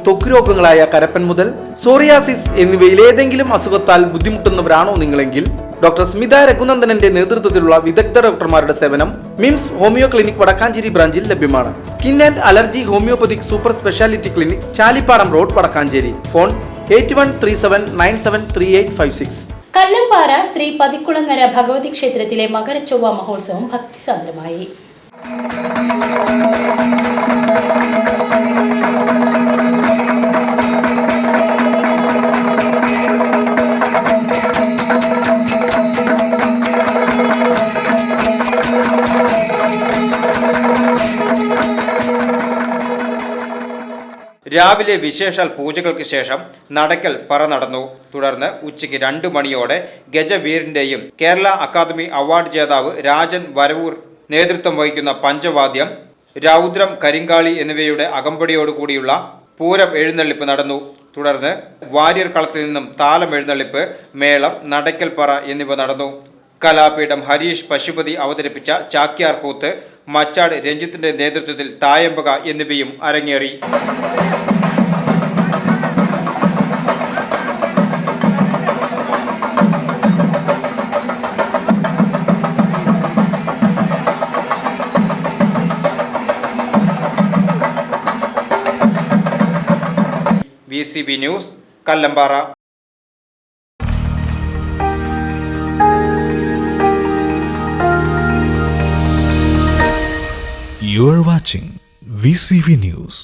ത്വക്ക് രോഗങ്ങളായ കരപ്പൻ മുതൽ സോറിയാസിസ് എന്നിവയിൽ ഏതെങ്കിലും അസുഖത്താൽ ബുദ്ധിമുട്ടുന്നവരാണോ നിങ്ങളെങ്കിൽ ഡോക്ടർ സ്മിത രഘുനന്ദനന്റെ നേതൃത്വത്തിലുള്ള വിദഗ്ധ ഡോക്ടർമാരുടെ സേവനം മിംസ് ഹോമിയോ ക്ലിനിക് വടക്കാഞ്ചേരി ബ്രാഞ്ചിൽ ലഭ്യമാണ്. Skin and allergy homeopathic super speciality clinic Chalippadam road Vadakkanchery. Phone 8137973856. Kallambara Shri Pathikkulangara Bhagavathi ക്ഷേത്രത്തിലെ മകരച്ചൊവ്വ മഹോത്സവം ഭക്തിസാന്ദ്രമായി. രാവിലെ വിശേഷാൽ പൂജകൾക്ക് ശേഷം നടക്കൽ പറ നടന്നു. തുടർന്ന് ഉച്ചയ്ക്ക് 2 മണിയോടെ ഗജവീറിന്റെയും കേരള അക്കാദമി അവാർഡ് ജേതാവ് രാജൻ വരവൂർ നേതൃത്വം വഹിക്കുന്ന പഞ്ചവാദ്യം, രൗദ്രം, കരിങ്കാളി എന്നിവയുടെ അകമ്പടിയോടുകൂടിയുള്ള പൂരം എഴുന്നള്ളിപ്പ് നടന്നു. തുടർന്ന് വാര്യർ കളത്തിൽ നിന്നും താലം എഴുന്നള്ളിപ്പ്, മേളം, നടക്കൽ പറ എന്നിവ നടന്നു. കലാപീഠം ഹരീഷ് പശുപതി അവതരിപ്പിച്ച ചാക്യാർ കൂത്ത്, മച്ചാട് രഞ്ജിത്തിന്റെ നേതൃത്വത്തിൽ തായമ്പക എന്നിവയും അരങ്ങേറി. VCB news, Kallambara. You are watching VCV News.